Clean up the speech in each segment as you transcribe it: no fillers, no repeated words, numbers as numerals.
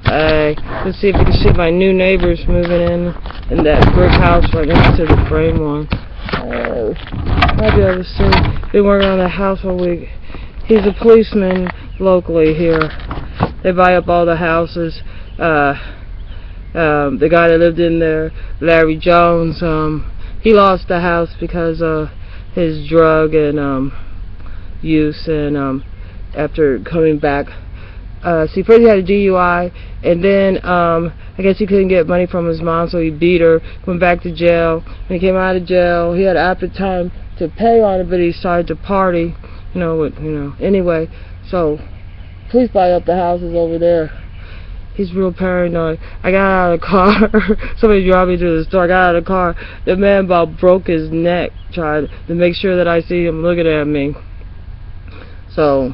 Let's see if you can see my new neighbors moving in that brick house right next to the frame one. Might be able to see. Been working on the house all week. He's a policeman locally here. They buy up all the houses. The guy that lived in there, Larry Jones, he lost the house because of his drug and use, and after coming back, see, first he had a DUI, and then I guess he couldn't get money from his mom, so he beat her, went back to jail. When he came out of jail, he had ample time to pay on it, but he decided to party, anyway, so police buy up the houses over there. He's real paranoid. I got out of the car. Somebody drove me to the store. I got out of the car. The man about broke his neck trying to make sure that I see him looking at me. So,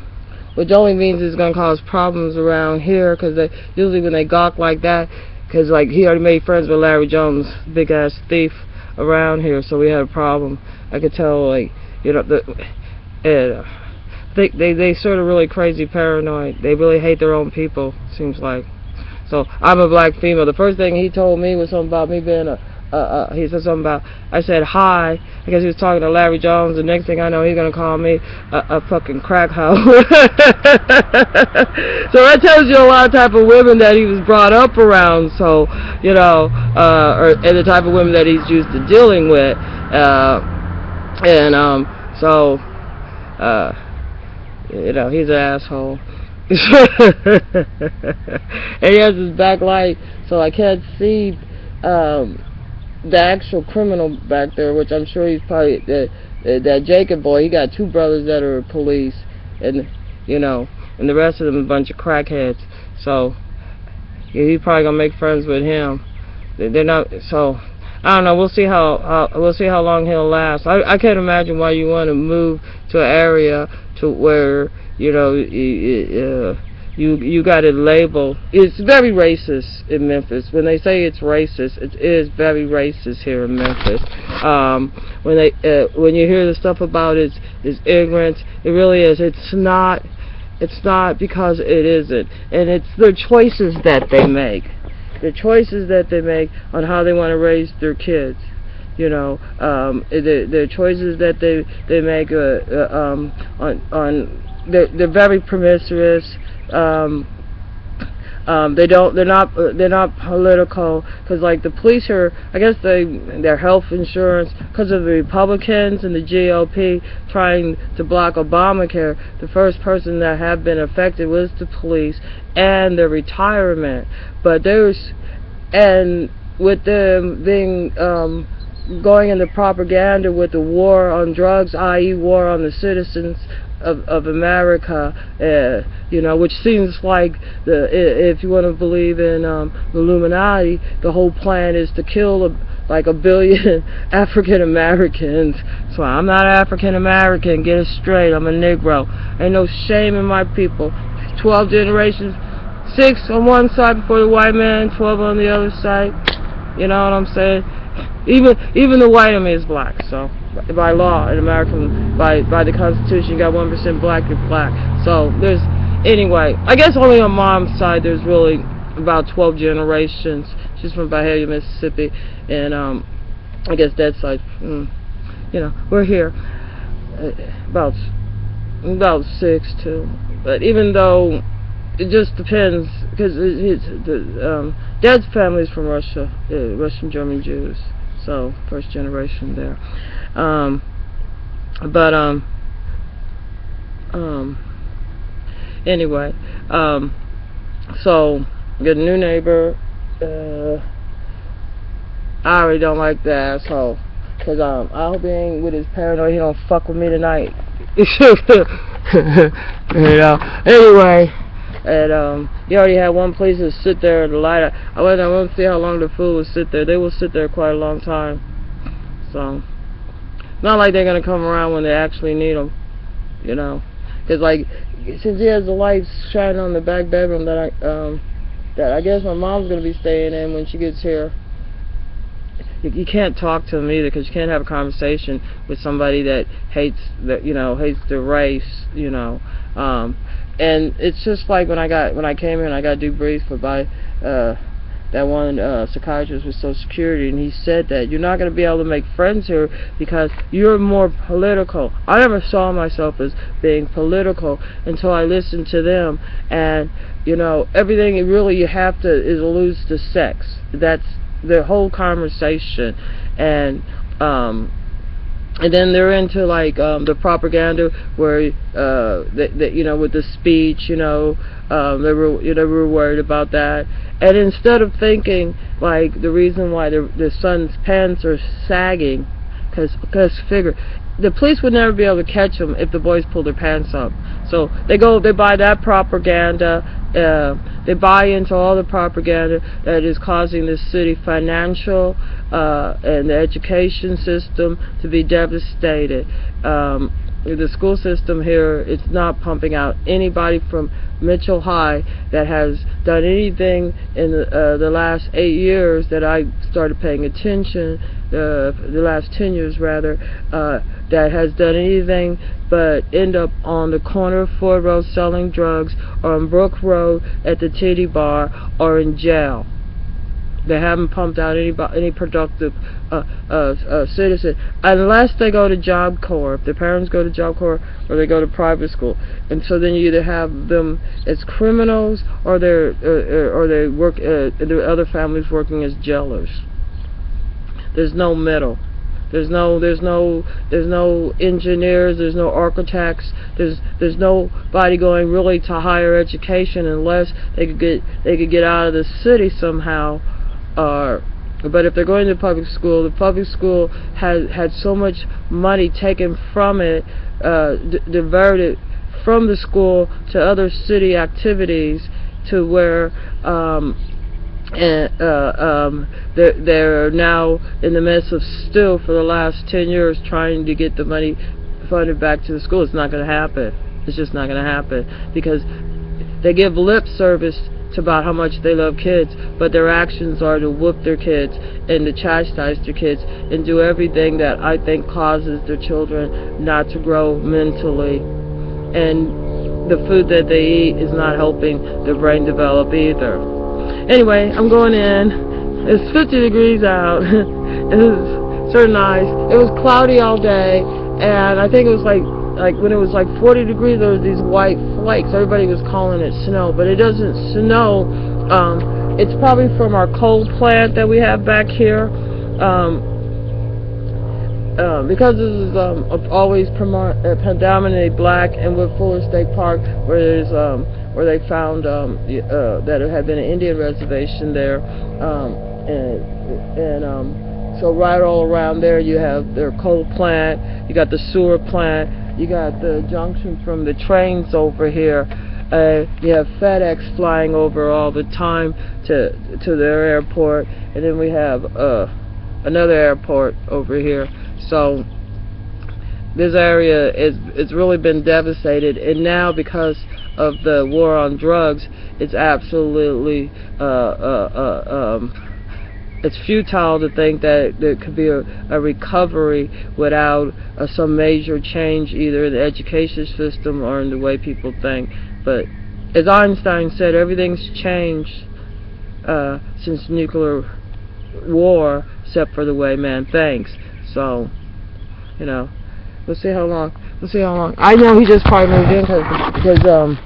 which only means it's going to cause problems around here, because usually when they gawk like that, because like he already made friends with Larry Jones, big ass thief around here, so we had a problem. I could tell, like, they sort of really crazy paranoid. They really hate their own people, seems like. So I'm a black female. The first thing he told me was something about me being he said something about, I said hi. I guess he was talking to Larry Jones. The next thing I know, he's going to call me a fucking crack hoe. So that tells you a lot of type of women that he was brought up around. So, and the type of women that he's used to dealing with. He's an asshole. And he has his backlight, so I can't see the actual criminal back there, which I'm sure he's probably that Jacob boy. He got two brothers that are police, and and the rest of them a bunch of crackheads. So he's probably gonna make friends with him. They're not. So I don't know. We'll see how long he'll last. I can't imagine why you want to move to an area to where you got it labeled. It's very racist in Memphis. When they say it's racist, it is very racist here in Memphis. When you hear the stuff about is ignorance, it really is. It's not because it isn't, and it's their choices that they make. The choices that they make on how they want to raise their kids. The choices that they make they're very promiscuous. They're not political, because like the police here, I guess their health insurance, because of the Republicans and the GOP trying to block Obamacare, the first person that have been affected was the police and their retirement. But and with them being going into propaganda with the war on drugs, i.e. war on the citizens of America, which seems like if you want to believe in the Illuminati, the whole plan is to kill like a billion African Americans. So I'm not African American, get it straight, I'm a Negro. Ain't no shame in my people. 12 generations, 6 on one side before the white man, 12 on the other side. You know what I'm saying? Even the white in me is black, so by law in America, by the Constitution, you got 1% black, you're black. So anyway, I guess only on mom's side there's really about 12 generations. She's from Bahia, Mississippi, and I guess that side, we're here about 6 too. But even though it just depends, because Dad's family is from Russia, Russian German Jews. So first generation there. Anyway, so get a new neighbor. I already don't like the asshole, because I hope he ain't with his paranoid. He don't fuck with me tonight. Anyway. And you already had one place to sit there and the light. I want to see how long the food will sit there. They will sit there quite a long time. So, not like they're gonna come around when they actually need them, Because like, since he has the lights shining on the back bedroom that I guess my mom's gonna be staying in when she gets here. You can't talk to them either, because you can't have a conversation with somebody that hates their race, And it's just like when I came here and I got debriefed by that one psychiatrist with Social Security, and he said that you're not going to be able to make friends here because you're more political. I never saw myself as being political until I listened to them, and you know, everything really you have to is alludes to sex. That's the whole conversation, and then they're into like the propaganda where you know, with the speech, you know, they were worried about that. And instead of thinking like the reason why the son's pants are sagging, because figure, the police would never be able to catch them if the boys pull their pants up. So they buy that propaganda. They buy into all the propaganda that is causing this city financial and the education system to be devastated. The school system here, it's not pumping out anybody from Mitchell High that has done anything in the last 8 years that I started paying attention, the last 10 years rather, that has done anything but end up on the corner of Ford Road selling drugs, or on Brook Road at the titty bar, or in jail. They haven't pumped out any productive citizen, unless they go to Job Corps. If their parents go to Job Corps, or they go to private school, and so then you either have them as criminals, or they work. The other families working as jailers. There's no middle. There's no engineers. There's no architects. There's nobody going really to higher education unless they could get out of the city somehow. But if they're going to the public school has had so much money taken from it, diverted from the school to other city activities, to where they're now in the midst of still for the last 10 years trying to get the money funded back to the school. It's not going to happen. It's just not going to happen, because they give lip service to about how much they love kids, but their actions are to whoop their kids and to chastise their kids and do everything that I think causes their children not to grow mentally. And the food that they eat is not helping their brain develop either. Anyway, I'm going in. It's 50 degrees out. It's so nice. It was cloudy all day, and I think it was like when it was like 40 degrees, there was these white flakes. Everybody was calling it snow, but it doesn't snow. It's probably from our coal plant that we have back here. Because this is always predominantly black, and with Fuller State Park, where they found that it had been an Indian reservation there, so right all around there you have their coal plant, you got the sewer plant, you got the junction from the trains over here. You have FedEx flying over all the time to their airport, and then we have another airport over here. So this area it's really been devastated, and now because of the war on drugs, it's absolutely it's futile to think that there could be a recovery without some major change either in the education system or in the way people think. But as Einstein said, everything's changed since nuclear war, except for the way man thinks. So, you know, we'll see how long. I know he just probably moved in because the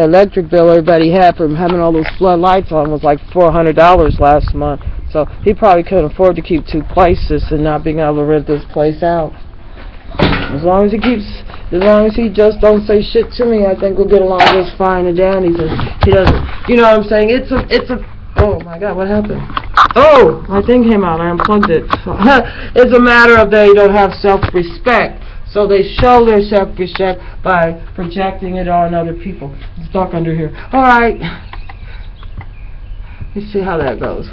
electric bill everybody had from having all those floodlights on was like $400 last month. So he probably couldn't afford to keep two places and not being able to rent this place out. As long as he just don't say shit to me, I think we'll get along just fine and dandy. He doesn't, you know what I'm saying? It's a. Oh my God, what happened? Oh, my thing came out. I unplugged it. It's a matter of they don't have self-respect. So they show their self-respect by projecting it on other people. It's dark under here. All right. Let's see how that goes.